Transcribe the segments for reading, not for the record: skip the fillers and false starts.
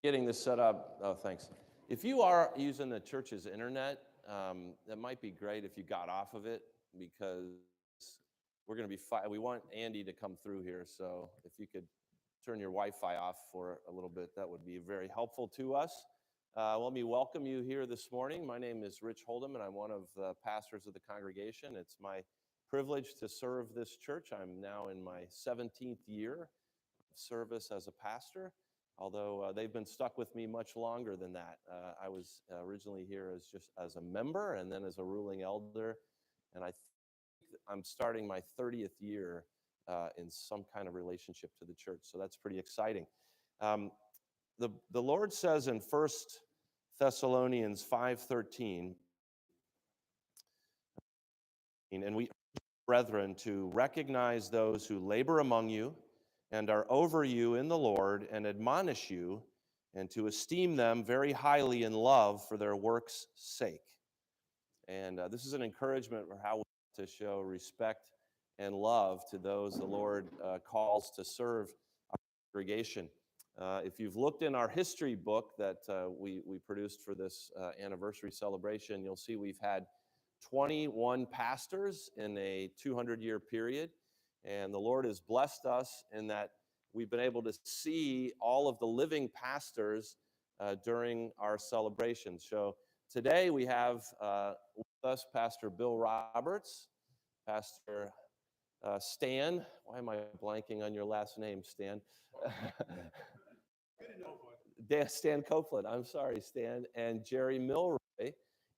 Getting this set up. Oh, thanks. If you are using the church's internet, that might be great if you got off of it, because we're going to be. We want Andy to come through here, so if you could turn your Wi-Fi off for a little bit, that would be very helpful to us. Let me welcome you here this morning. My name is Rich Holdeman. I'm one of the pastors of the congregation. It's my privilege to serve this church. I'm now in my 17th year of service as a pastor, although they've been stuck with me much longer than that. I was originally here as a member and then as a ruling elder, and I think I'm starting my 30th year in some kind of relationship to the church, so that's pretty exciting. The Lord says in 1 Thessalonians 5:13, and we, brethren, to recognize those who labor among you and are over you in the Lord and admonish you, and to esteem them very highly in love for their work's sake. And this is an encouragement for how we to show respect and love to those the Lord calls to serve our congregation. If you've looked in our history book that we produced for this anniversary celebration, you'll see we've had 21 pastors in a 200-year period. And the Lord has blessed us in that we've been able to see all of the living pastors during our celebration. So today we have with us Pastor Bill Roberts, Pastor Stan. Why am I blanking on your last name, Stan? Stan Copeland. I'm sorry, Stan. And Jerry Milroy.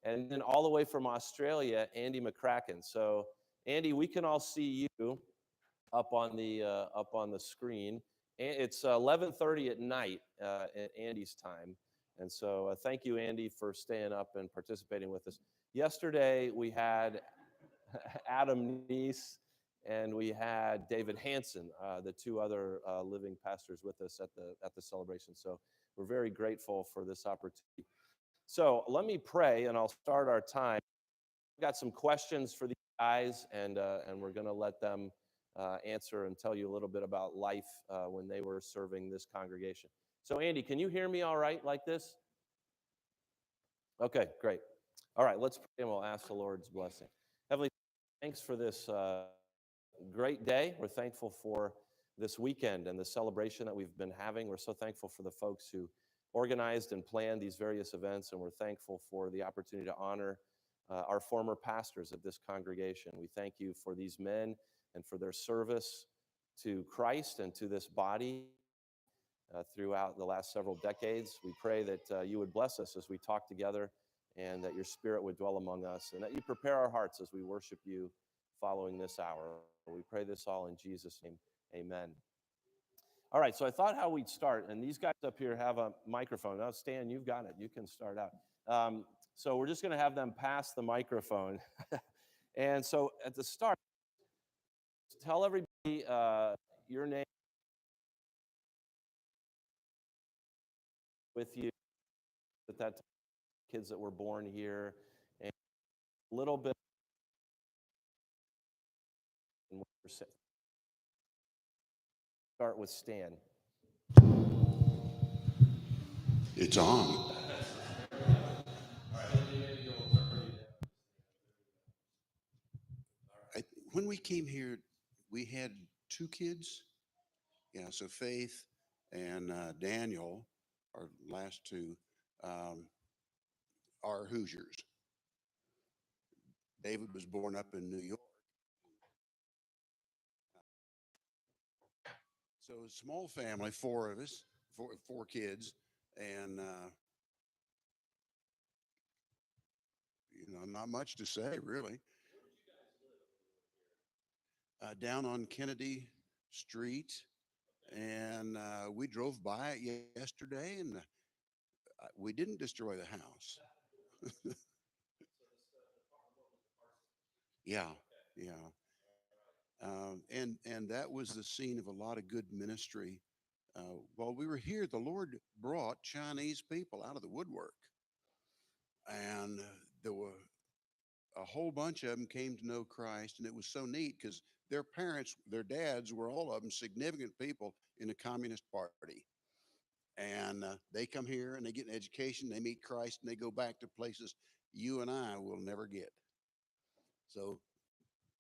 And then all the way from Australia, Andy McCracken. So Andy, we can all see you up on the screen. It's 11:30 at night at Andy's time, and so thank you, Andy, for staying up and participating with us. Yesterday we had Adam Neese and we had David Hansen, the two other living pastors with us at the celebration. So we're very grateful for this opportunity. So let me pray, and I'll start our time. I've got some questions for these guys, and we're going to let them answer and tell you a little bit about life when they were serving this congregation. So Andy, can you hear me all right like this? Okay, great. All right, let's pray and we'll ask the Lord's blessing. Heavenly, thanks for this great day. We're thankful for this weekend and the celebration that we've been having. We're so thankful for the folks who organized and planned these various events, and we're thankful for the opportunity to honor our former pastors of this congregation. We thank you for these men and for their service to Christ and to this body throughout the last several decades. We pray that you would bless us as we talk together, and that your Spirit would dwell among us, and that you prepare our hearts as we worship you following this hour. We pray this all in Jesus' name. Amen. All right, so I thought how we'd start, and these guys up here have a microphone. Now, Stan, you've got it. You can start out. So we're just going to have them pass the microphone. And so at the start, tell everybody your name with you, at that time, kids that were born here, and a little bit. Start with Stan. It's on. When we came here, we had two kids. Yeah, so Faith and Daniel, our last two, are Hoosiers. David was born up in New York. So a small family, four of us, four kids, and not much to say really. Down on Kennedy Street, and we drove by it yesterday, and we didn't destroy the house. Yeah. And that was the scene of a lot of good ministry. While we were here, the Lord brought Chinese people out of the woodwork, and there were a whole bunch of them came to know Christ, and it was so neat because their parents, their dads were all of them significant people in the Communist Party. and they come here and they get an education, they meet Christ, and they go back to places you and I will never get. So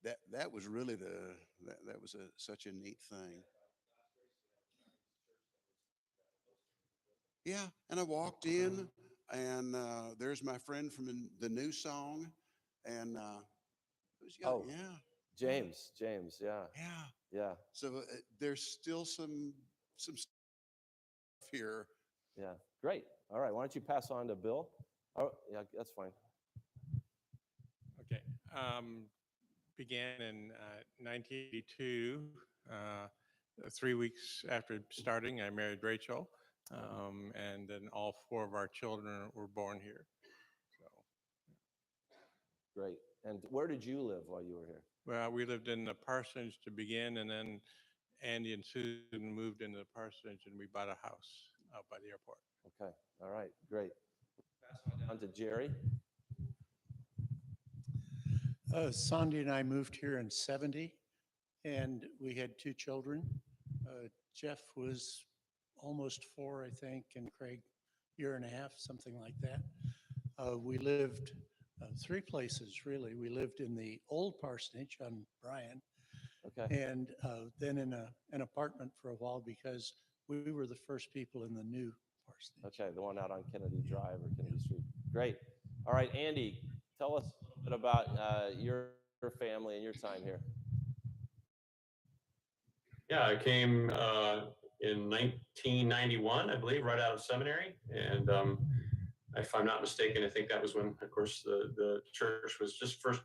that was really that was such a neat thing. Yeah, and I walked in, and there's my friend from the new song, and Oh, yeah, James, yeah, yeah. yeah, So there's still some stuff here. yeah. Great. All right. Why don't you pass on to Bill? Oh, yeah, that's fine. Okay. Began in 1982. 3 weeks after starting, I married Rachel, and then all four of our children were born here. So, Great. And where did you live while you were here? well, we lived in the parsonage to begin, and then Andy and Susan moved into the parsonage, and we bought a house out by the airport. Okay. All right. Great. Pass on to Jerry. Sandy and I moved here in 70, and we had two children. Jeff was almost 4, I think, and Craig, year and a half, something like that. We lived 3 places, really. We lived in the old parsonage on Bryan, Okay. and then in an apartment for a while because we were the first people in the new parsonage. Okay. The one out on Kennedy Drive or Kennedy Street. Great. All right, Andy, tell us a little bit about your family and your time here. Yeah, I came in 1991, I believe, right out of seminary. And if I'm not mistaken, I think that was when, of course, the church was just first.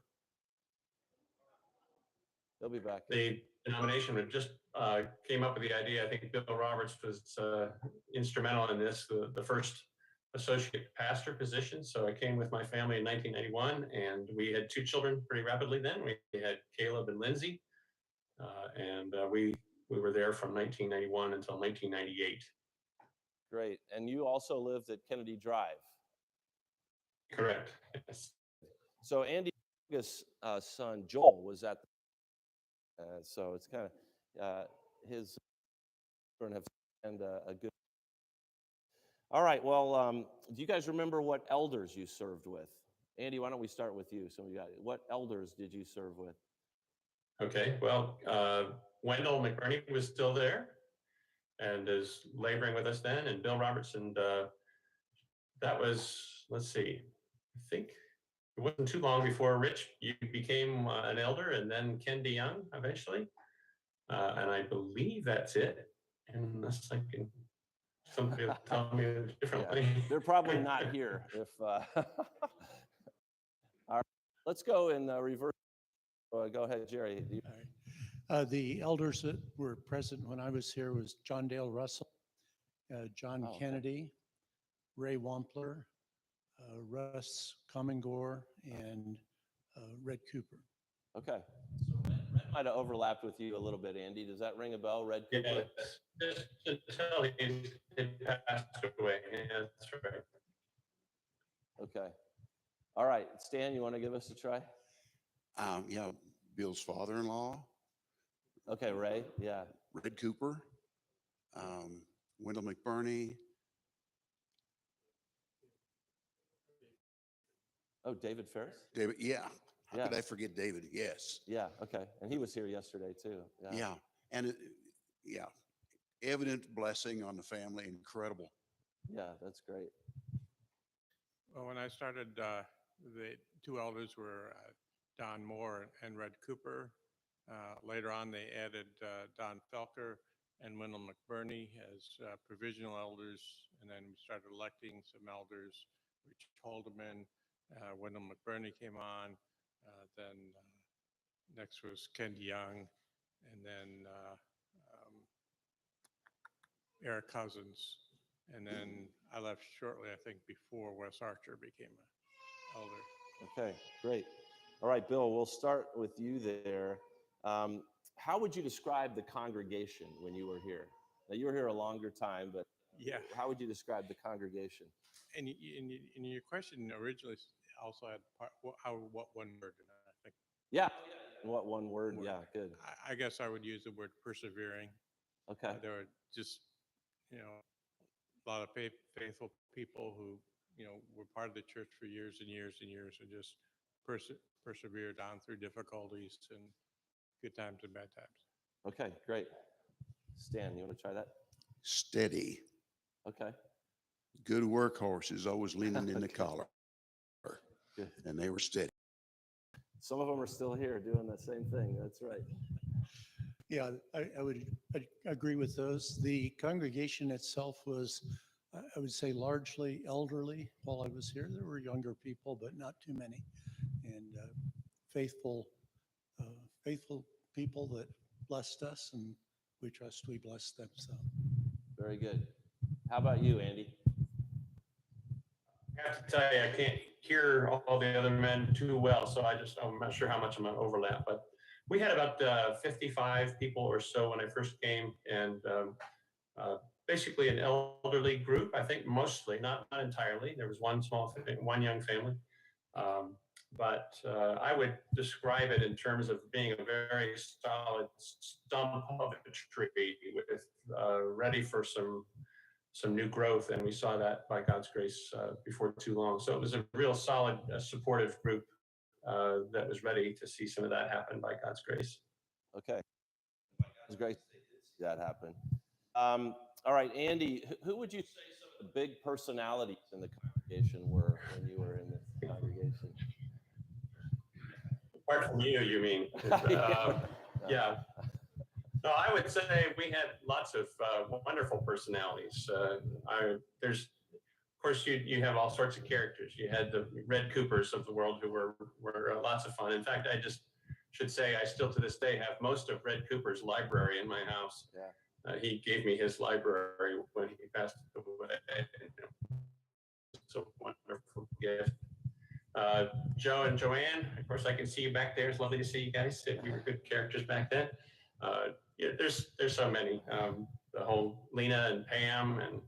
They'll be back. The denomination had just came up with the idea. I think Bill Roberts was instrumental in this, the first associate pastor position. So I came with my family in 1991, and we had 2 children pretty rapidly then. We had Caleb and Lindsay, and we were there from 1991 until 1998. Great. And you also lived at Kennedy Drive. Correct. Yes. So Andy's son, Joel, was at the, so it's kind of his children have and a good. All right. Well, do you guys remember what elders you served with? Andy, why don't we start with you? So we got what elders did you serve with? Okay. Well, Wendell McBurney was still there and is laboring with us then, and Bill Roberts, and that was, let's see, I think it wasn't too long before Rich, you became an elder, and then Ken DeYoung eventually, and I believe that's it. Unless I can, somebody will tell me differently. Yeah, they're probably not here. If all right, let's go in reverse. Go ahead, Jerry. All right. The elders that were present when I was here was John Dale Russell, John Oh, okay. Kennedy, Ray Wampler, Russ Comingore, and Red Cooper. Okay. So Red might have overlapped with you a little bit, Andy. Does that ring a bell, Red Cooper? Yeah, just to tell you, he passed away. Yeah, that's right. Okay. All right, Stan, you want to give us a try? Yeah, Bill's father-in-law, Okay, Ray. Yeah. Red Cooper, Wendell McBurney. Oh, David Ferris? David, yeah. How Yeah. could I forget David? Yes. Yeah. Okay. And he was here yesterday too. Yeah. Yeah. And yeah, evident blessing on the family. Incredible. Yeah, that's great. Well, when I started, the 2 elders were Don Moore and Red Cooper. Later on, they added Don Felker and Wendell McBurney as provisional elders, and then we started electing some elders. Rich Holdeman, Wendell McBurney came on. Then next was Ken DeYoung, and then Eric Cousins. And then I left shortly, I think, before Wes Archer became an elder. Okay, great. All right, Bill, we'll start with you there. How would you describe the congregation when you were here? Now, you were here a longer time, but Yeah. how would you describe the congregation? And in your question originally also had what one word, and I think Yeah. What one word? Word. Yeah, good. I guess I would use the word persevering. Okay. There were just, you know, a lot of faithful people who, were part of the church for years and years and years and just persevered on through difficulties and good times and bad times. Okay, great. Stan, you want to try that? Steady. Okay. Good workhorses, always leaning in the Okay. collar. Good. And they were steady. Some of them are still here doing that same thing. That's right. Yeah, I would agree with those. The congregation itself was, I would say, largely elderly while I was here. There were younger people, but not too many. And faithful people that blessed us, and we trust we blessed them. So Very good. How about you, Andy? I have to tell you, I can't hear all the other men too well, so I'm not sure how much I'm going to overlap, but we had about 55 people or so when I first came, and basically an elderly group, I think mostly, not entirely. There was one young family. But I would describe it in terms of being a very solid stump of a tree with ready for some new growth, and we saw that by God's grace before too long. So it was a real solid, supportive group that was ready to see some of that happen by God's grace. Okay. It's great to see that happen. All right, Andy, who would you say some of the big personalities in the congregation were when you were in the congregation? Apart from you mean? Yeah. No, I would say we had lots of wonderful personalities. Of course, you have all sorts of characters. You had the Red Coopers of the world who were lots of fun. In fact, I just should say I still to this day have most of Red Cooper's library in my house. Yeah. He gave me his library when he passed away. It's a wonderful gift. Joe and Joanne, of course, I can see you back there. It's lovely to see you guys. We were good characters back then. Yeah, there's so many. The whole Lena and Pam and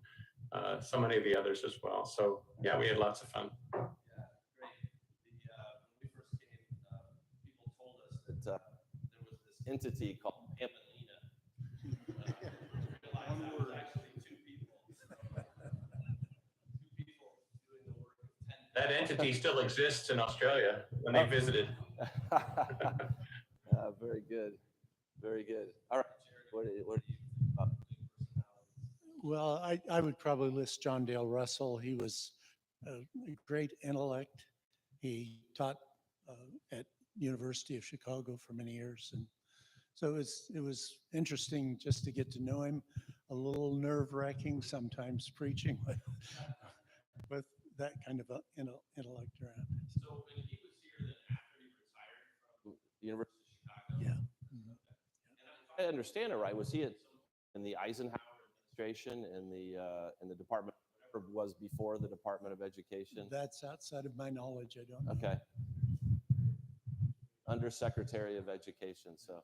so many of the others as well. So yeah, we had lots of fun. Yeah, great. When we first came, people told us that there was this entity called Pam and Lena. Realized that was actually two people. Two people doing the work of 10. That entity still exists in Australia when they visited. Very good. Very good. All right, Jared, what do you think about big personalities? well, I would probably list John Dale Russell. He was a great intellect. He taught at University of Chicago for many years, and so it was interesting just to get to know him. A little nerve-wracking sometimes preaching with that kind of intellect around. So when he was here, then after he retired from the University of Chicago. Yeah. And if I understand it right, was he in the Eisenhower administration in the department, whatever was before the Department of Education? That's outside of my knowledge. I don't know. Okay. Undersecretary of Education. So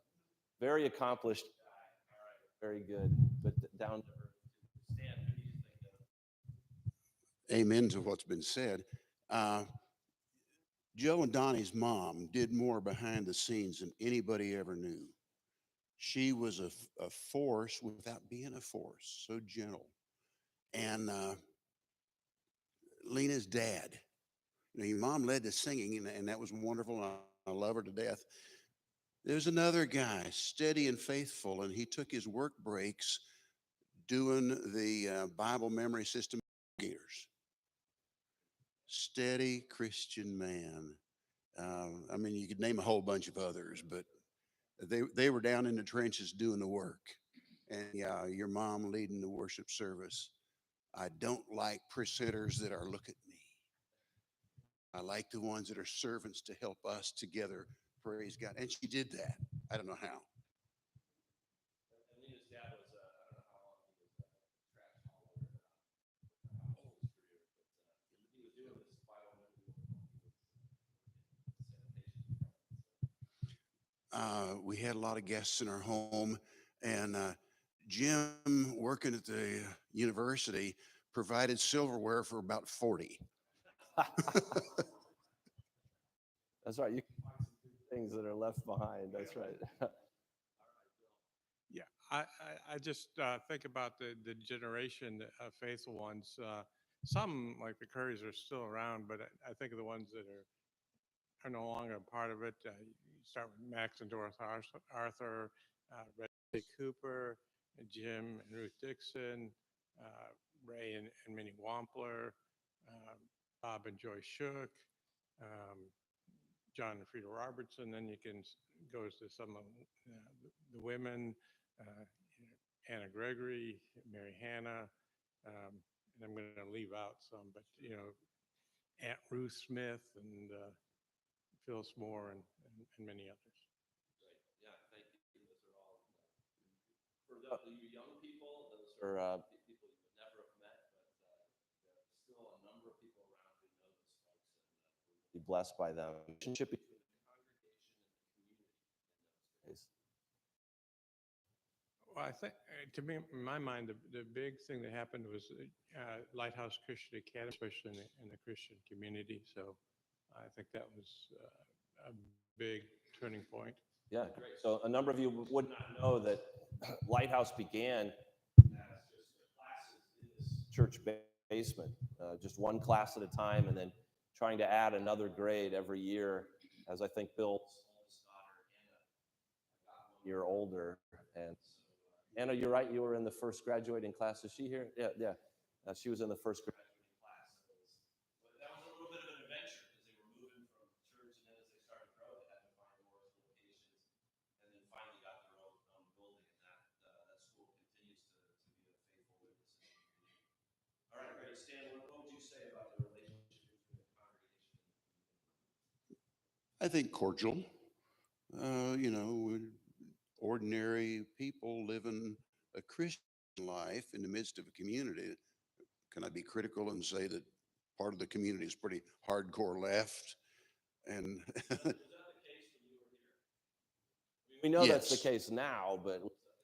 very accomplished guy. All right. Very good. But down to earth. Stan, who do you think of? Amen to what's been said. Joe and Donnie's mom did more behind the scenes than anybody ever knew. She was a force without being a force, so gentle. And Lena's dad, your mom led the singing, and that was wonderful. And I love her to death. There's another guy, steady and faithful, and he took his work breaks doing the Bible memory system gators. Steady Christian man. I mean, you could name a whole bunch of others, but they were down in the trenches doing the work. And yeah, your mom leading the worship service. I don't like presenters that are look at me. I like the ones that are servants to help us together. Praise God. And she did that. I don't know how. And Lena's dad was, I don't know how long he was trash hauler how old his career, but he was doing this Bible memory. We had a lot of guests in our home, and Jim, working at the university, provided silverware for about 40. That's right. You can find some good things that are left behind. That's right. Yeah, I just think about the generation of faithful ones. Some, like the Currys, are still around, but I think of the ones that are no longer a part of it. You start with Max and Doris Arthur, Ray Cooper, Jim and Ruth Dixon, Ray and Minnie Wampler, Bob and Joy Shook, um, John and Frida Robertson. Then you can go to some of the women, you know, Anna Gregory, Mary Hannah, and I'm going to leave out some, but you know, Aunt Ruth Smith and Phyllis Moore and many others. Great. Yeah, thank you. Those are all for you young people. Those are people you would never have met, but there are still a number of people around who know those folks, and we're really blessed by them. Relationship between the congregation and the community in those days. Well, I think, to me, in my mind, the big thing that happened was Lighthouse Christian Academy, especially in the Christian community. So I think that was a big turning point. Yeah, great. So a number of you would not know that Lighthouse began as just classes in this church basement, just one class at a time, and then trying to add another grade every year. As I think Bill's oldest daughter, Anna, got 1 year older. And Anna, you're right, you were in the first graduating class. Is she here? Yeah, yeah. She was in the first graduating class. That was a little bit of an adventure because they were moving from church, and then as they started to grow, they had to find more locations, and then finally got their own building, and that school continues to be a faithful witness in the community. All right, great. Stan, what would you say about the relationship between the congregation and the community? I think cordial. You know, ordinary people living a Christian life in the midst of a community. Can I be critical and say that part of the community is pretty hardcore left? And Was that the case when you were here? We know that's the yes, case now, but was that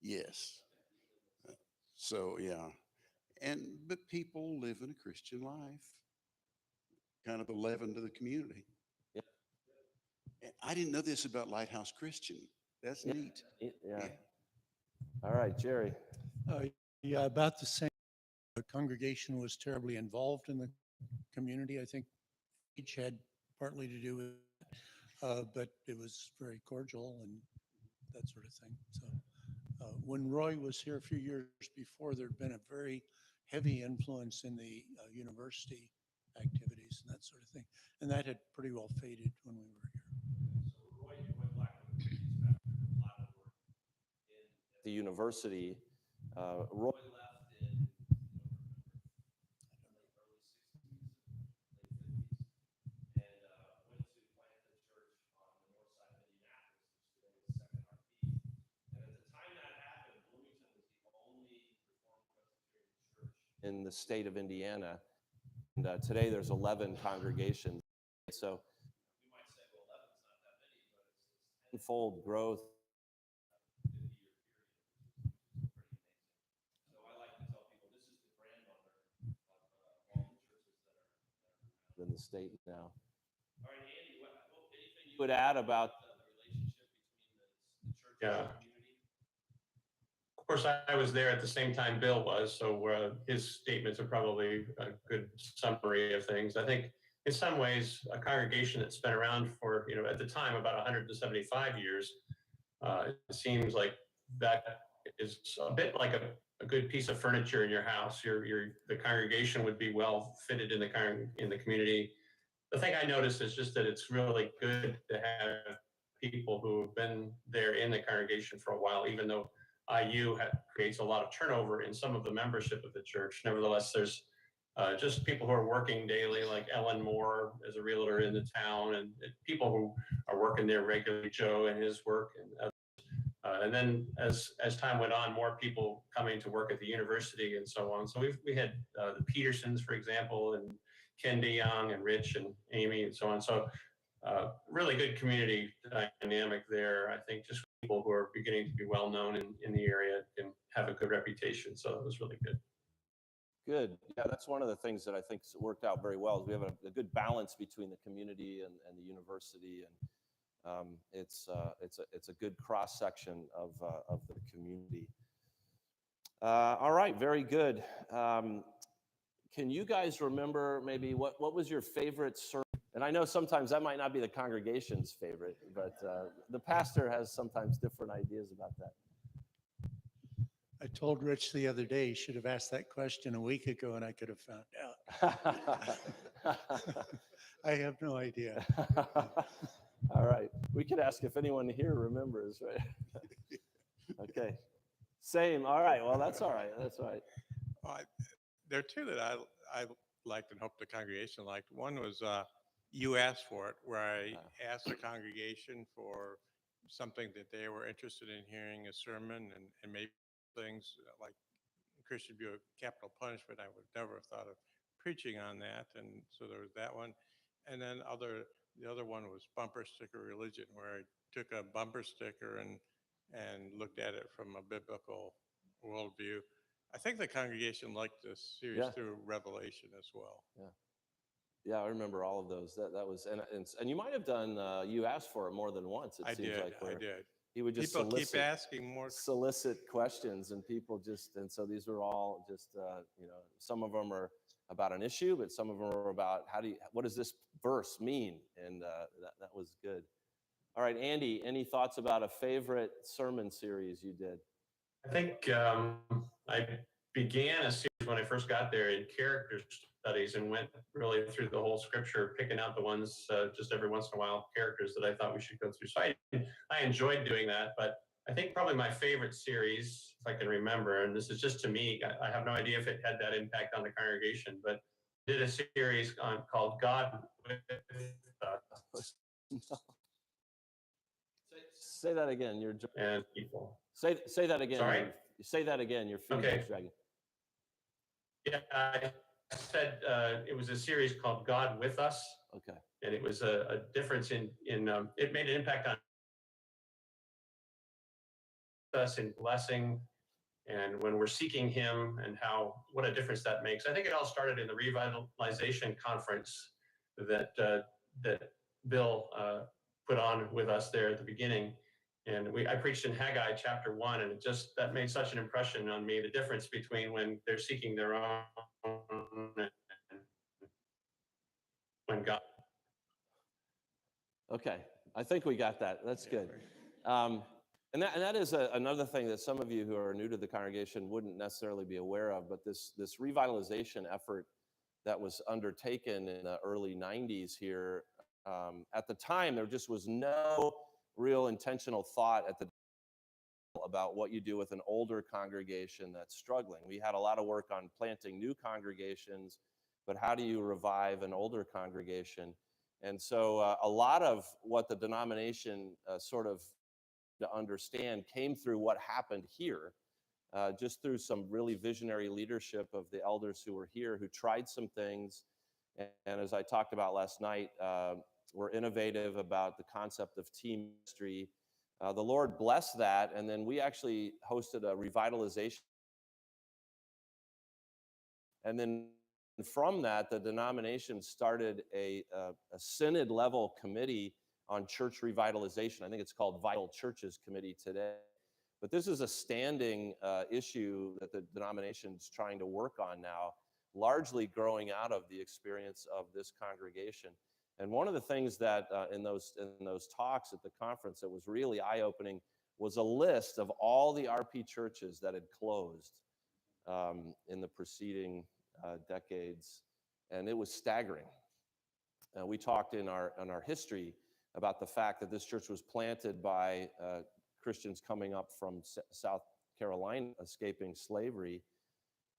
the case? yes. So yeah, but people live in a Christian life, kind of a leaven to the community. Yeah. And I didn't know this about Lighthouse Christian. That's Yeah. neat. Yeah. Yeah. All right, Jerry. Yeah, about the same. The congregation was terribly involved in the community. I think each had partly to do with it, but it was very cordial and that sort of thing. So when Roy was here a few years before, there'd been a very heavy influence in the university activities and that sort of thing. And that had pretty well faded when we were here. So Roy Blackwood is back a lot of work at the university. Roy left in early 60s, late 50s, and went to plant the church on the north side of Indianapolis, which today is Second Heartbeat. And at the time that happened, Bloomington was the only Reformed Presbyterian church in the state of Indiana. And today there's 11 congregations. So we might say, well, 11 is not that many, but it's tenfold growth. 50-year period, which is pretty amazing. So I like to tell people this is the grandmother of all the churches that are around in the state now. All right, Andy, anything you would add about the relationship between the church and the community? Of course, I was there at the same time Bill was, so his statements are probably a good summary of things. I think in some ways, a congregation that's been around for, you know, at the time about 175 years, it seems like that is a bit like a good piece of furniture in your house. The congregation would be well fitted in the community. The thing I noticed is just that it's really good to have people who have been there in the congregation for a while, even though IU creates a lot of turnover in some of the membership of the church. Nevertheless, there's just people who are working daily, like Ellen Moore as a realtor in the town, and people who are working there regularly, Joe and his work, and then as time went on, more people coming to work at the university and so on. So we had the Petersons, for example, and Ken DeYoung and Rich and Amy and so on. So really good community dynamic there. I think just people who are beginning to be well known in the area and have a good reputation. So it was really good. Good. Yeah, that's one of the things that I think worked out very well. Is we have a good balance between the community and the university. And It's a good cross section of the community. All right, very good. Can you guys remember maybe what was your favorite sermon? And I know sometimes that might not be the congregation's favorite, but the pastor has sometimes different ideas about that. I told Rich the other day he should have asked that question a week ago and I could have found out. I have no idea. All right. We could ask if anyone here remembers, right? Okay. Same. All right. Well, that's all right. That's all right. Well, there are two that I liked and hope the congregation liked. One was You Asked For It, where I asked the congregation for something that they were interested in hearing, a sermon, and maybe things like Christian view of capital punishment. I would never have thought of preaching on that. And so there was that one. And then the other one was bumper sticker religion, where I took a bumper sticker and looked at it from a biblical worldview. I think the congregation liked this series through Revelation as well. Yeah, I remember all of those. That was and you might have done You Asked For It more than once. I did. He would just people keep asking more. Solicit questions, and people and so these are all just some of them are about an issue, but some of them are about what does this verse mean? And that was good. All right, Andy, any thoughts about a favorite sermon series you did? I think I began a series when I first got there in character studies and went really through the whole scripture, picking out the ones just every once in a while, characters that I thought we should go through. So I enjoyed doing that, but I think probably my favorite series, if I can remember, and this is just to me, I have no idea if it had that impact on the congregation, but I did a series called God with Us. Say that again. And people. Say that again. Sorry? Say that again. Your feet Okay. are dragging. Yeah, I said it was a series called God with Us. Okay. And it was a difference in it made an impact on us in blessing and when we're seeking him and what a difference that makes. I think it all started in the revitalization conference that Bill put on with us there at the beginning. And I preached in Haggai chapter 1, and that made such an impression on me, the difference between when they're seeking their own and when God. Okay, I think we got that. That's good. And that is another thing that some of you who are new to the congregation wouldn't necessarily be aware of, but this revitalization effort that was undertaken in the early 90s here, at the time, there just was no real intentional thought about what you do with an older congregation that's struggling. We had a lot of work on planting new congregations, but how do you revive an older congregation? And so a lot of what the denomination sort of to understand came through what happened here, just through some really visionary leadership of the elders who were here, who tried some things. And as I talked about last night, we're innovative about the concept of team ministry. The Lord blessed that, and then we actually hosted a revitalization. And then from that, the denomination started a synod-level committee on church revitalization. I think it's called Vital Churches Committee today. But this is a standing issue that the denomination's trying to work on now, largely growing out of the experience of this congregation. And one of the things that in those talks at the conference that was really eye-opening was a list of all the RP churches that had closed in the preceding decades, and it was staggering. We talked in our history about the fact that this church was planted by Christians coming up from South Carolina, escaping slavery,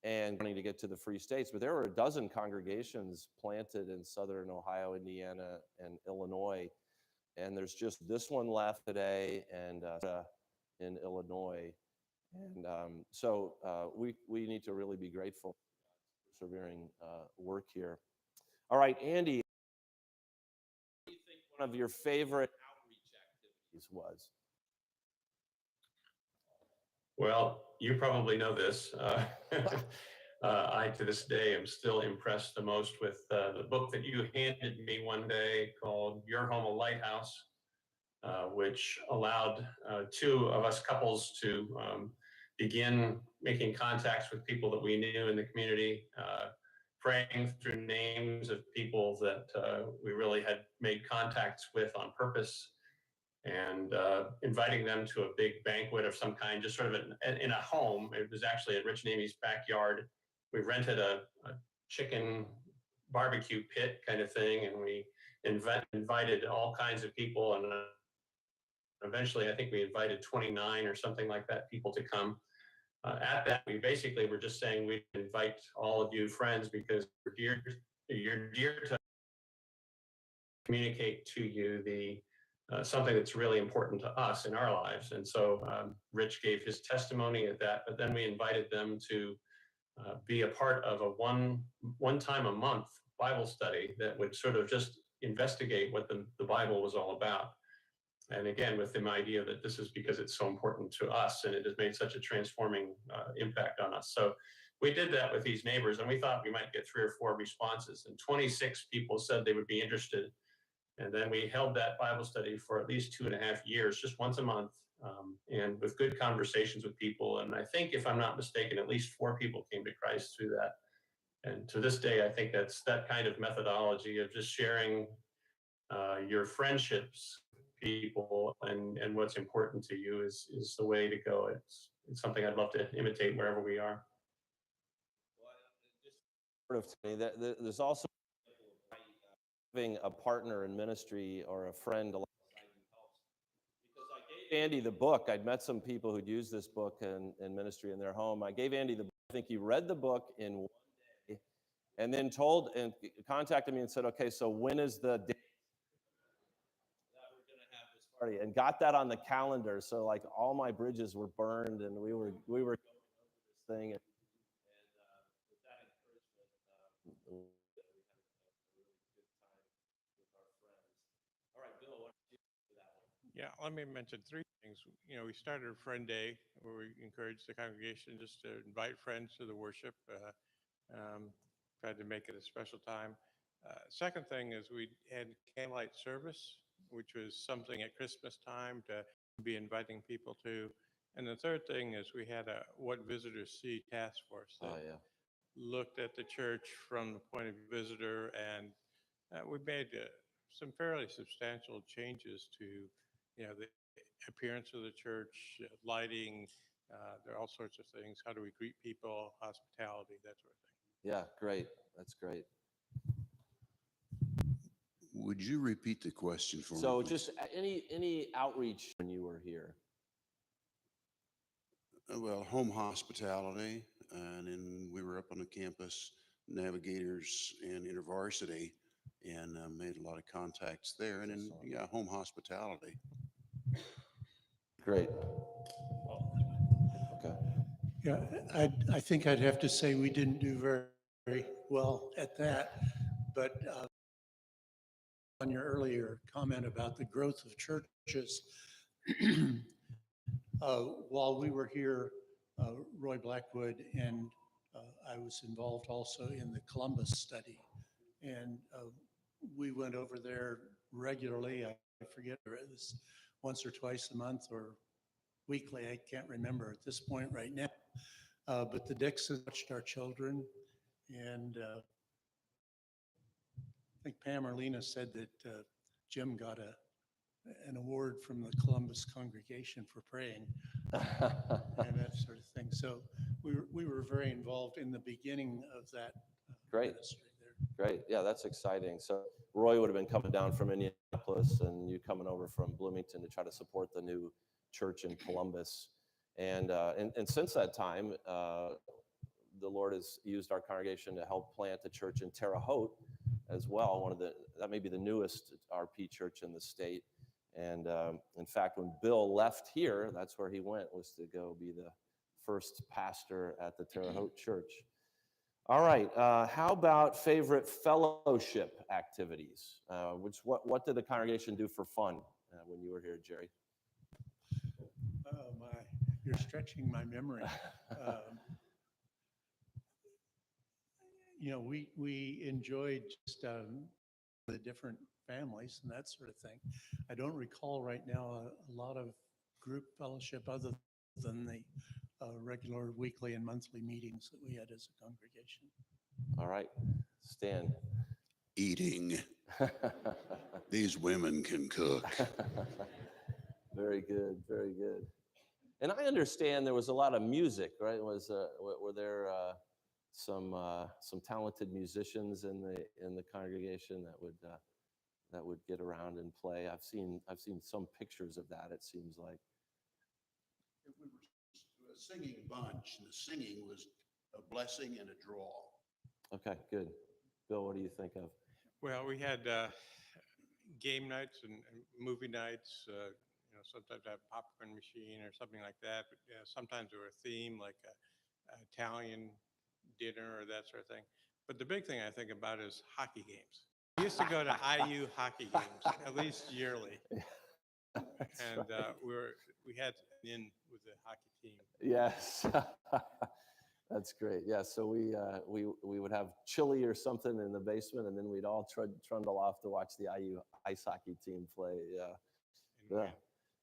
and wanting to get to the Free States. But there were a dozen congregations planted in Southern Ohio, Indiana, and Illinois. And there's just this one left today, and in Illinois. And so we need to really be grateful for persevering work here. All right, Andy, what do you think one of your favorite outreach activities was? Well, you probably know this. I, to this day, am still impressed the most with the book that you handed me one day called Your Home a Lighthouse. which allowed two of us couples to begin making contacts with people that we knew in the community, praying through names of people that we really had made contacts with on purpose, and inviting them to a big banquet of some kind, just sort of in a home. It was actually at Rich and Amy's backyard. We rented a chicken barbecue pit kind of thing, and we invited all kinds of people, and eventually I think we invited 29 or something like that people to come. At that, we basically were just saying we'd invite all of you friends because you're dear to communicate to you the something that's really important to us in our lives. And so Rich gave his testimony at that, but then we invited them to be a part of a one time a month Bible study that would sort of just investigate what the Bible was all about. And again, with the idea that this is because it's so important to us and it has made such a transforming impact on us. So we did that with these neighbors, and we thought we might get 3 or 4 responses, and 26 people said they would be interested. And then we held that Bible study for at least 2.5 years, just once a month, and with good conversations with people. And I think, if I'm not mistaken, at least 4 people came to Christ through that. And to this day, I think that's that kind of methodology of just sharing your friendships people and what's important to you is the way to go. It's something I'd love to imitate wherever we are. Well, just sort of to me, that there's also having a partner in ministry or a friend alongside you helps. Because I gave Andy the book. I'd met some people who'd used this book in ministry in their home. I gave Andy the book. I think he read the book in one day and then contacted me and said, okay, so when is the date that we're going to have this party? And got that on the calendar. So like all my bridges were burned, and we were going over this thing. And with that encouragement, we had a really good time with our friends. All right, Bill, what did you do that one? Yeah, let me mention 3 things. We started a friend day where we encouraged the congregation just to invite friends to the worship. Tried to make it a special time. Second thing is we had candlelight service, which was something at Christmas time to be inviting people to. And the third thing is we had a What Visitors See task force that looked at the church from the point of visitor, and we made some fairly substantial changes to the appearance of the church, lighting, there are all sorts of things. How do we greet people, hospitality, that sort of thing. Yeah, great. That's great. Would you repeat the question for me? So please? just any outreach when you were here? Well, home hospitality, and then we were up on the campus, Navigators and InterVarsity, and made a lot of contacts there. And then, yeah, home hospitality. Great. Okay. Yeah, I think I'd have to say we didn't do very well at that, but on your earlier comment about the growth of churches, while we were here, Roy Blackwood and I was involved also in the Columbus study, and we went over there regularly. I forget if it was once or twice a month or weekly. I can't remember at this point right now. But the Dixons touched our children, and I think Pam or Lena said that Jim got an award from the Columbus congregation for praying and that sort of thing. So we were very involved in the beginning of that Great. ministry there. Great. Yeah, that's exciting. So Roy would have been coming down from Indianapolis, and you coming over from Bloomington to try to support the new church in Columbus. And since that time, the Lord has used our congregation to help plant a church in Terre Haute as well. That may be the newest RP church in the state. And in fact, when Bill left here, that's where he went, was to go be the first pastor at the Terre Haute church. All right. How about favorite fellowship activities? What did the congregation do for fun when you were here, Jerry? Oh my, you're stretching my memory. We enjoyed just the different families and that sort of thing. I don't recall right now a lot of group fellowship other than the regular weekly and monthly meetings that we had as a congregation. All right, Stan. Eating. These women can cook. Very good, very good. And I understand there was a lot of music, right? Were there some talented musicians in the congregation that would get around and play? I've seen some pictures of that. It seems like We were a singing bunch, and the singing was a blessing and a draw. Okay, good. Bill, what do you think of? Well, we had game nights and movie nights. Sometimes I have a popcorn machine or something like that. But sometimes there were a theme like a Italian dinner or that sort of thing. But the big thing I think about is hockey games. We used to go to IU hockey games at least yearly, and we had in with the hockey team. Yes. That's great. Yeah, so we would have chili or something in the basement, and then we'd all trundle off to watch the IU ice hockey team play. Yeah,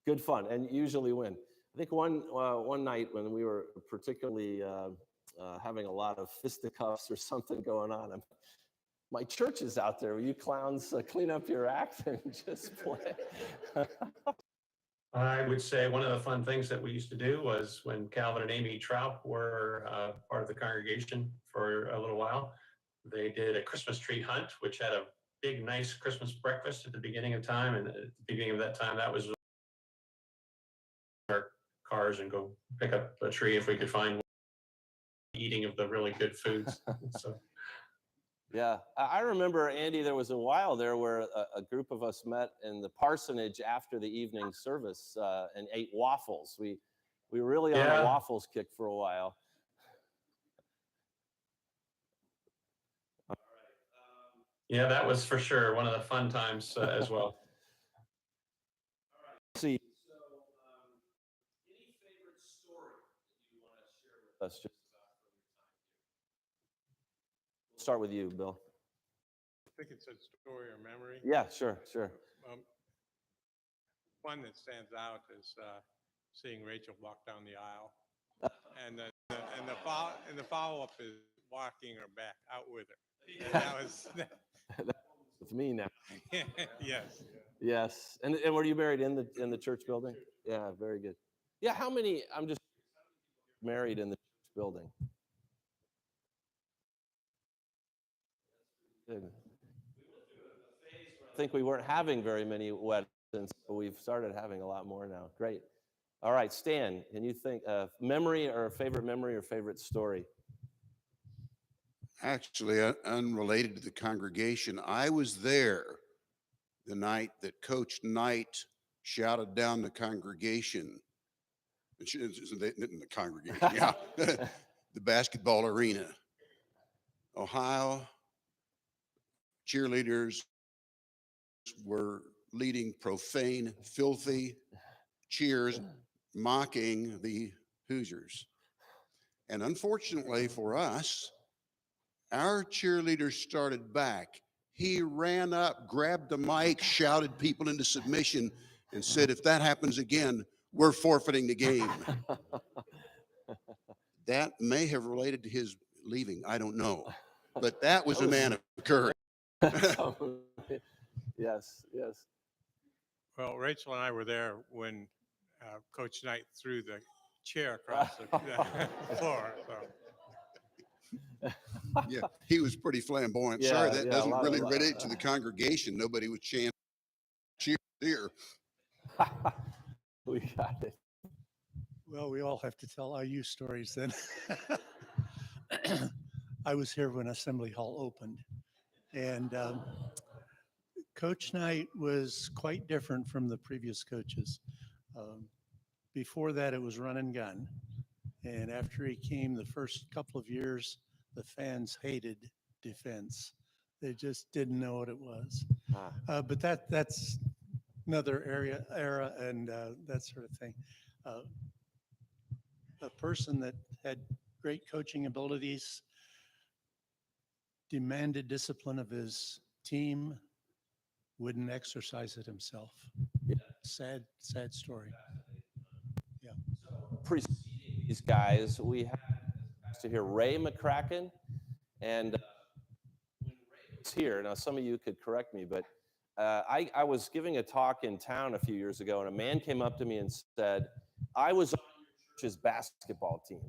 good fun, and usually win. I think one night when we were particularly having a lot of fisticuffs or something going on, my church is out there. Will you clowns clean up your act and just play? I would say one of the fun things that we used to do was when Calvin and Amy Trout were part of the congregation for a little while, they did a Christmas tree hunt, which had a big, nice Christmas breakfast at the beginning of time. And at the beginning of that time, that was our cars and go pick up a tree if we could find one, eating of the really good foods. So. Yeah, I remember, Andy, there was a while there where a group of us met in the parsonage after the evening service and ate waffles. We were really on a waffles kick for a while. Yeah, that was for sure one of the fun times as well. Let's see. So, any favorite story that you want to share with us just about from your time here? We'll start with you, Bill. I think it's a story or memory. Yeah, sure. One that stands out is seeing Rachel walk down the aisle, and the follow-up is walking her back out with her. And that was With me now. yes. Yes, and were you married in the church building? Yeah, very good. Yeah, how many? I'm just married in the church building. Good. I think we weren't having very many weddings, so we've started having a lot more now. Great. All right, Stan, can you think of memory or favorite story? Actually, unrelated to the congregation, I was there the night that Coach Knight shouted down the congregation. The congregation, yeah, the basketball arena. Ohio cheerleaders were leading profane, filthy cheers, mocking the Hoosiers. And unfortunately for us, our cheerleaders started back. He ran up, grabbed the mic, shouted people into submission, and said, if that happens again, we're forfeiting the game. That may have related to his leaving. I don't know. But that was a man of courage. Yes. Well, Rachel and I were there when Coach Knight threw the chair across the floor. So. Yeah, he was pretty flamboyant. Yeah, Sorry, that doesn't really lot. relate to the congregation. Nobody was chanting cheer here. We got it. Well, we all have to tell IU stories then. I was here when Assembly Hall opened, and Coach Knight was quite different from the previous coaches. Before that, it was run and gun. And after he came, the first couple of years, the fans hated defense. They just didn't know what it was. But that's another era and that sort of thing. A person that had great coaching abilities, demanded discipline of his team, wouldn't exercise it himself. Yeah. Sad story. Preceding these guys, we had to hear Ray McCracken, and when Ray was here, now some of you could correct me, but I was giving a talk in town a few years ago, and a man came up to me and said, I was on your church's basketball team.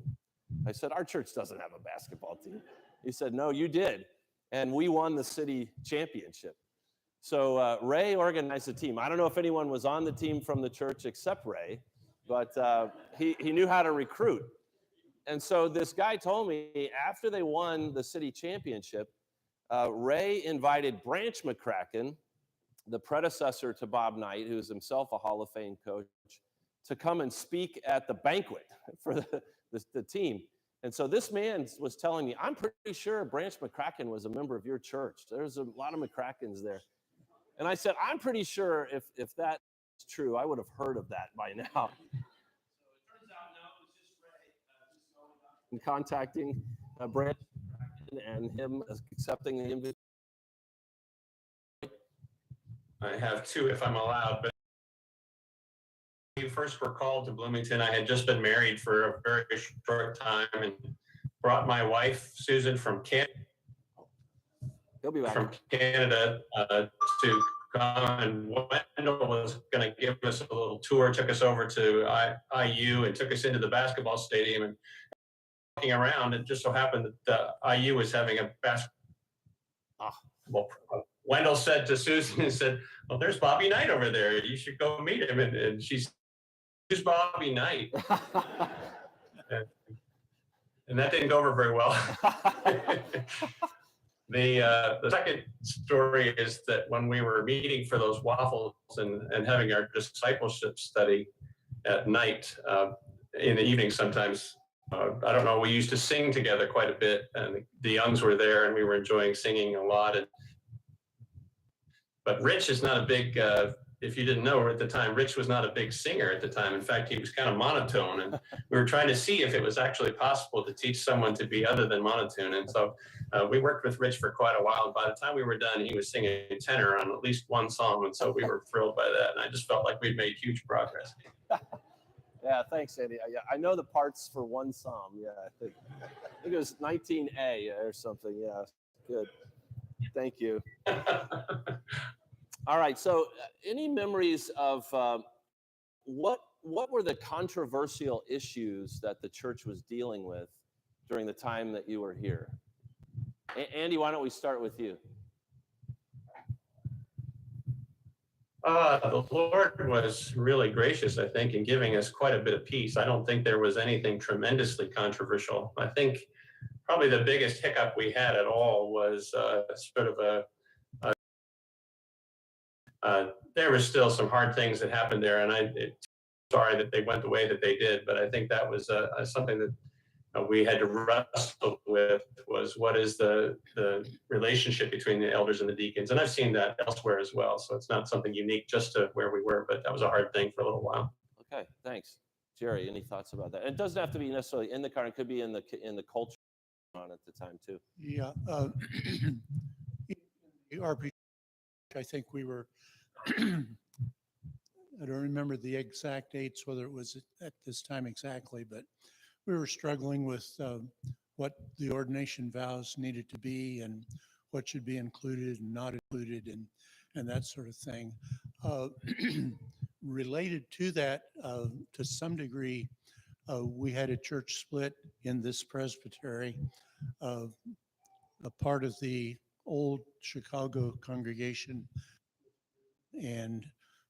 I said, our church doesn't have a basketball team. He said, no, you did, and we won the city championship. So Ray organized the team. I don't know if anyone was on the team from the church except Ray, but he knew how to recruit. And so this guy told me after they won the city championship, Ray invited Branch McCracken, the predecessor to Bob Knight, who's himself a Hall of Fame coach, to come and speak at the banquet for the team. And so this man was telling me, I'm pretty sure Branch McCracken was a member of your church. There's a lot of McCrackens there. And I said, I'm pretty sure if that's true, I would have heard of that by now. So it turns out now it was just Ray and contacting Branch and him accepting the invitation. I have two, if I'm allowed, but when we first were called to Bloomington, I had just been married for a very short time and brought my wife, Susan, from Canada. He'll be back. From Canada to come, and Wendell was going to give us a little tour, took us over to IU and took us into the basketball stadium, and walking around, it just so happened that IU was having a basketball. Well, Wendell said to Susan, he said, well, there's Bobby Knight over there. You should go meet him. And she's, who's Bobby Knight? And that didn't go over very well. The second story is that when we were meeting for those waffles and having our discipleship study at night, in the evening sometimes, I don't know, we used to sing together quite a bit, and the Youngs were there and we were enjoying singing a lot. But Rich is not a big, if you didn't know at the time, Rich was not a big singer at the time. In fact, he was kind of monotone, and we were trying to see if it was actually possible to teach someone to be other than monotone. And so we worked with Rich for quite a while. And by the time we were done, he was singing tenor on at least one song. And so we were thrilled by that. And I just felt like we'd made huge progress. Yeah, thanks, Andy. I know the parts for one psalm. Yeah, I think it was 19A or something. Yeah, good. Thank you. All right. So, any memories of what were the controversial issues that the church was dealing with during the time that you were here? Andy, why don't we start with you? The Lord was really gracious, I think, in giving us quite a bit of peace. I don't think there was anything tremendously controversial. I think probably the biggest hiccup we had at all was sort of there was still some hard things that happened there, and I'm sorry that they went the way that they did, but I think that was something that we had to wrestle with, was what is the relationship between the elders and the deacons. And I've seen that elsewhere as well, so it's not something unique just to where we were, but that was a hard thing for a little while. Okay, thanks. Jerry, any thoughts about that? And it doesn't have to be necessarily in the car, it could be in the culture on at the time too. Yeah. The RP, I think we were, I don't remember the exact dates, whether it was at this time exactly, but we were struggling with what the ordination vows needed to be and what should be included and not included and that sort of thing. Related to that, to some degree, we had a church split in this presbytery. A part of the old Chicago congregation, and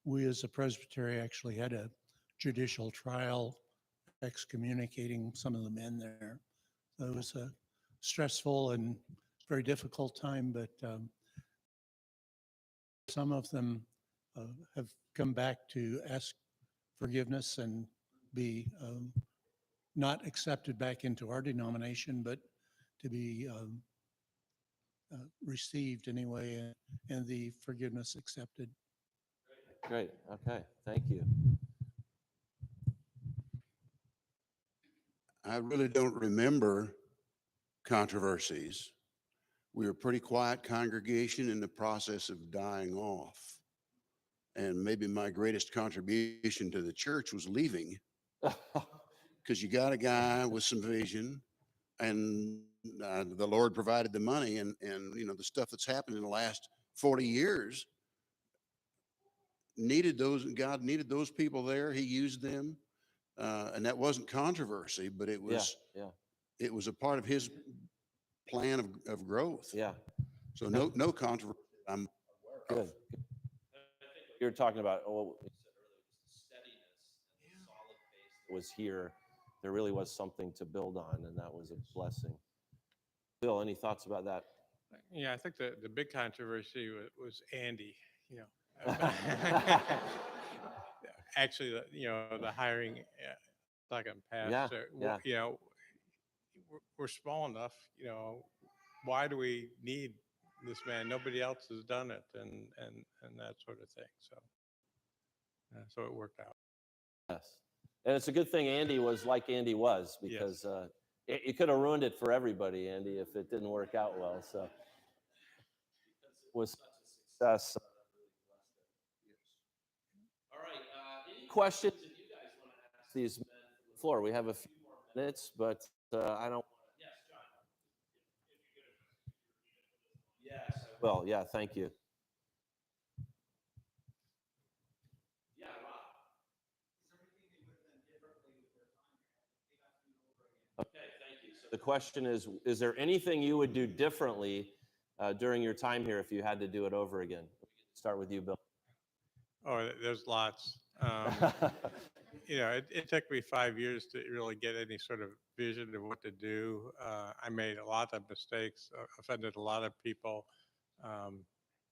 we as a presbytery actually had a judicial trial excommunicating some of the men there. So it was a stressful and very difficult time, but some of them have come back to ask forgiveness and be not accepted back into our denomination, but to be received anyway, and the forgiveness accepted. Great. Okay. Thank you. I really don't remember controversies. we were a pretty quiet congregation in the process of dying off. And maybe my greatest contribution to the church was leaving, because you got a guy with some vision, and the Lord provided the money, and you know, the stuff that's happened in the last 40 years God needed those people there. He used them. And that wasn't controversy, but it was, it was a part of his plan of growth. Yeah. So no controversy. I'm Good. You're talking about, oh, you said earlier, just the steadiness and the solid base that was here. There really was something to build on, and that was a blessing. Bill, any thoughts about that? Yeah, I think the big controversy was Andy, you know. Actually, the hiring, second pastor, you know, we're small enough, you know, why do we need this man? Nobody else has done it, and that sort of thing. So it worked out. Yes. And it's a good thing Andy was like Andy was, because you could have ruined it for everybody, Andy, if it didn't work out well. So it was such a success. All right. Any questions that you guys want to ask these men from the floor? We have a few more minutes, but I don't. Yes, John. Yes, I will. Yeah, thank you. Yeah, Rob. Okay, thank you. So the question is there anything you would do differently during your time here if you had to do it over again? Start with you, Bill. Oh, there's lots. You know, it took me 5 years to really get any sort of vision of what to do. I made a lot of mistakes, offended a lot of people.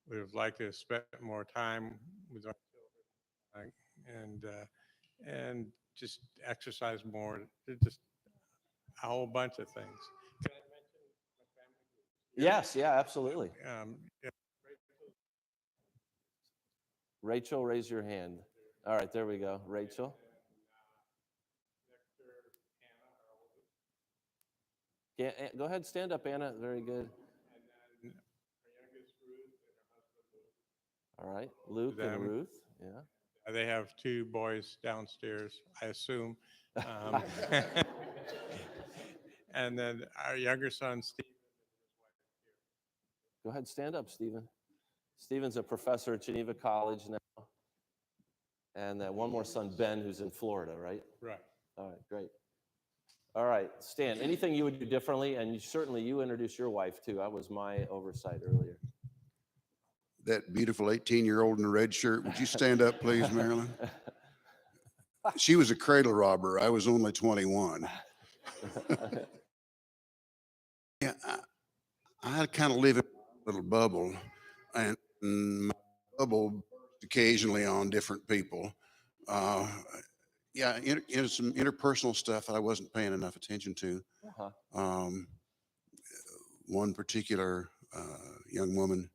Would have liked to have spent more time with our children, and just exercise more. Just a whole bunch of things. Can I mention my family? Yes, yeah, absolutely. Yeah. Rachel, raise your hand. All right, there we go. Rachel. Yeah, go ahead, stand up, Anna. Very good. All right, Luke and Ruth. Yeah. They have 2 boys downstairs, I assume. And then our younger son, Steve. Go ahead, stand up, Stephen. Stephen's a professor at Geneva College now. And one more son, Ben, who's in Florida, right? Right. All right, great. All right, Stan, anything you would do differently? And you introduced your wife, too. That was my oversight earlier. That beautiful 18-year-old in the red shirt. Would you stand up, please, Marilyn? She was a cradle robber. I was only 21. Yeah, I kind of live in a little bubble, and my bubble bursts occasionally on different people. Yeah, some interpersonal stuff I wasn't paying enough attention to. One particular young woman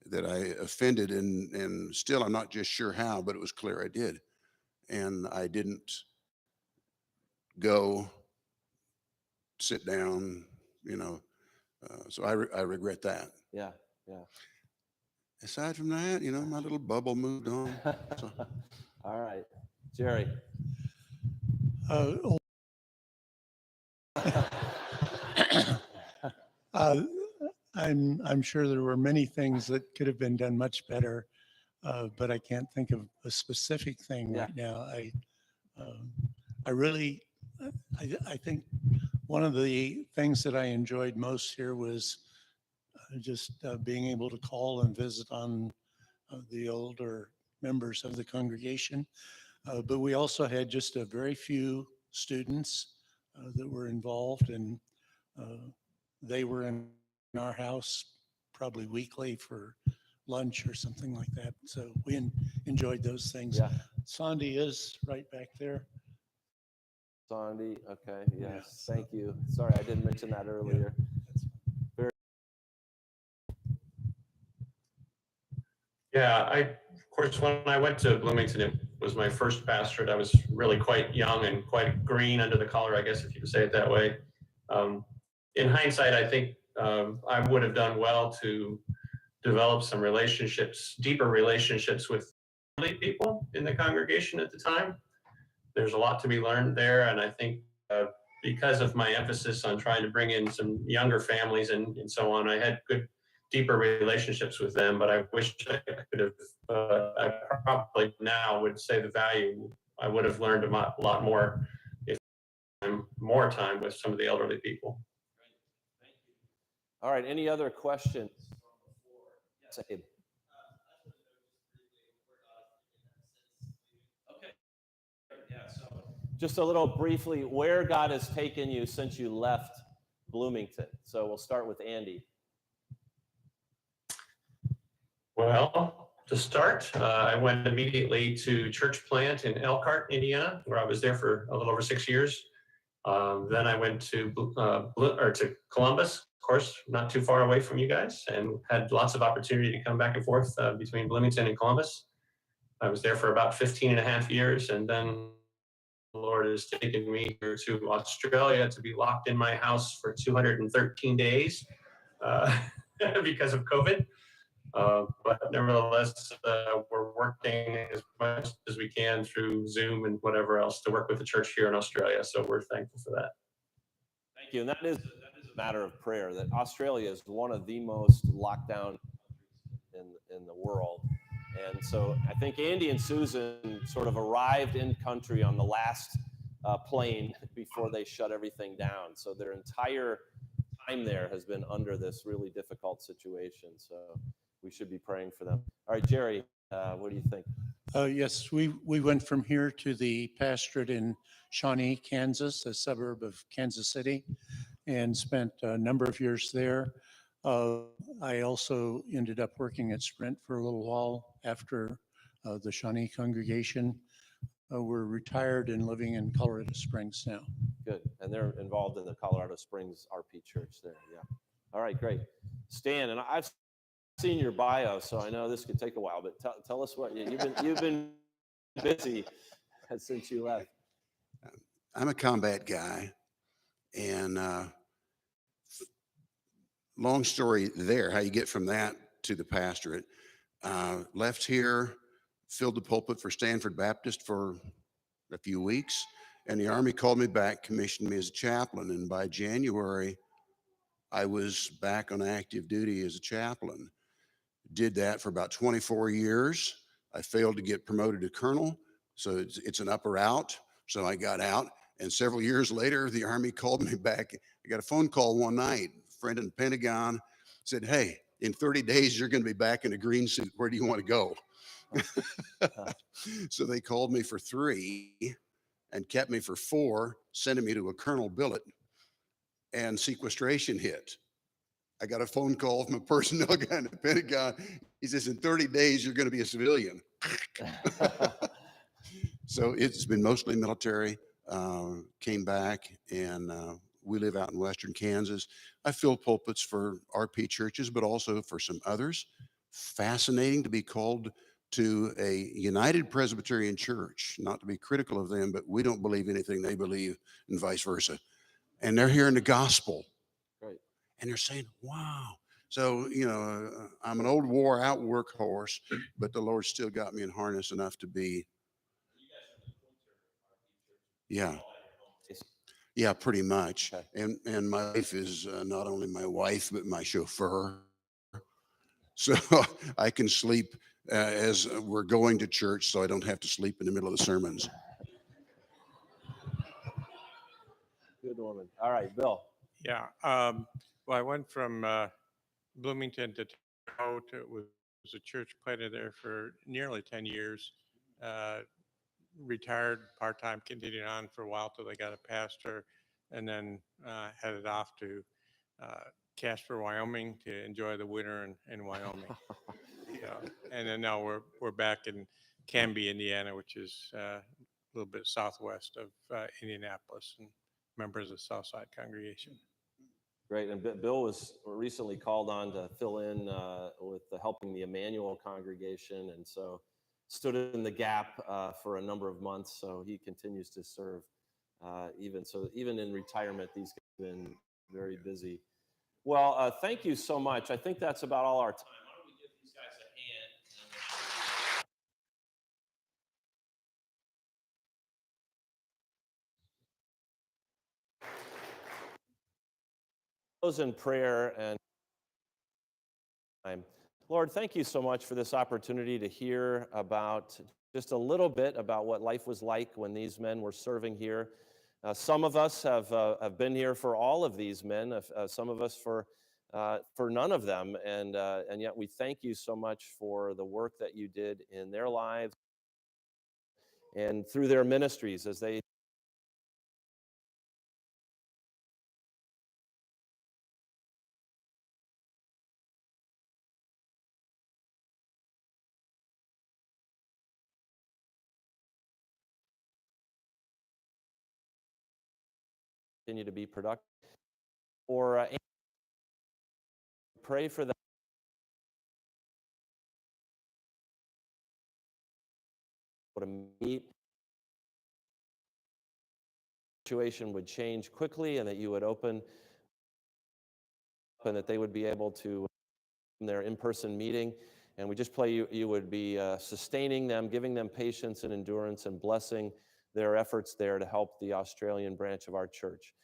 that I offended, and still I'm not just sure how, but it was clear I did. And I didn't go sit down, you know, so I regret that. Yeah, yeah. Aside from that, you know, my little bubble moved on. So. All right, Jerry. I'm sure there were many things that could have been done much better, but I can't think of a specific thing right now. I think one of the things that I enjoyed most here was just being able to call and visit on the older members of the congregation. But we also had just a very few students that were involved, and they were in our house probably weekly for lunch or something like that. So we enjoyed those things. Yeah. Sandy is right back there. Sandy, okay, yes, thank you. Sorry, I didn't mention that earlier. Yeah, of course, when I went to Bloomington, it was my first pastorate. I was really quite young and quite green under the collar, I guess, if you could say it that way. In hindsight, I think I would have done well to develop some relationships, deeper relationships with elderly people in the congregation at the time. There's a lot to be learned there, and I think because of my emphasis on trying to bring in some younger families and so on, I had good, deeper relationships with them, but I wish I could have, I probably now would say the value, I would have learned a lot more if I'm more time with some of the elderly people. All right, any other questions? Yes, Abe. Okay. Yeah, so just a little briefly, where God has taken you since you left Bloomington. So we'll start with Andy. Well, to start, I went immediately to church plant in Elkhart, Indiana, where I was there for a little over 6 years. Then I went to Columbus, of course, not too far away from you guys, and had lots of opportunity to come back and forth between Bloomington and Columbus. I was there for about 15 and a half years, and then the Lord has taken me here to Australia to be locked in my house for 213 days because of COVID. But nevertheless, we're working as much as we can through Zoom and whatever else to work with the church here in Australia. So we're thankful for that. Thank you. And that is a matter of prayer, that Australia is one of the most locked down countries in the world. And so I think Andy and Susan sort of arrived in country on the last plane before they shut everything down. So their entire time there has been under this really difficult situation. So we should be praying for them. All right, Jerry, what do you think? Yes, we went from here to the pastorate in Shawnee, Kansas, a suburb of Kansas City, and spent a number of years there. I also ended up working at Sprint for a little while after the Shawnee congregation. We're retired and living in Colorado Springs now. Good. And they're involved in the Colorado Springs RP Church there. Yeah. All right, great. Stan, and I've seen your bio, so I know this could take a while, but tell us what you've been busy since you left. I'm a combat guy, and long story there, how you get from that to the pastorate. Left here, filled the pulpit for Stanford Baptist for a few weeks, and the Army called me back, commissioned me as a chaplain, and by January, I was back on active duty as a chaplain. Did that for about 24 years. I failed to get promoted to colonel, so it's an up or out. So I got out, and several years later, the Army called me back. I got a phone call one night. A friend in the Pentagon said, "Hey, in 30 days, you're going to be back in a green suit. Where do you want to go?" So they called me for 3 and kept me for 4, sending me to a colonel billet, and sequestration hit. I got a phone call from a personnel guy in the Pentagon. He says, "In 30 days, you're going to be a civilian." So it's been mostly military. Came back, and we live out in Western Kansas. I fill pulpits for RP churches, but also for some others. Fascinating to be called to a United Presbyterian church, not to be critical of them, but we don't believe anything they believe, and vice versa. And they're hearing the gospel. Right. And they're saying, wow. So, I'm an old wore out workhorse, but the Lord still got me in harness enough to be. Yeah. Yeah, pretty much. Okay. And my wife is not only my wife, but my chauffeur. So I can sleep as we're going to church, so I don't have to sleep in the middle of the sermons. Good woman. All right, Bill. Yeah. Well, I went from Bloomington to Tahoe. Was a church planter there for nearly 10 years. Retired part-time, continued on for a while till they got a pastor, and then headed off to Casper, Wyoming to enjoy the winter in Wyoming. And then now we're back in Canby, Indiana, which is a little bit southwest of Indianapolis, and members of the Southside congregation. Great. And Bill was recently called on to fill in with helping the Emmanuel congregation, and so stood in the gap for a number of months. So he continues to serve even in retirement. He's been very busy. Well, thank you so much. I think that's about all our time. Why don't we give these guys a hand? Close in prayer and time. Lord, thank you so much for this opportunity to hear about just a little bit about what life was like when these men were serving here. Some of us have been here for all of these men. Some of us for none of them, and yet we thank you so much for the work that you did in their lives and through their ministries as they continue to be productive. Or pray for them to meet. Situation would change quickly, and that you would open, and that they would be able to their in-person meeting. And we just pray you would be sustaining them, giving them patience and endurance, and blessing their efforts there to help the Australian branch of our church.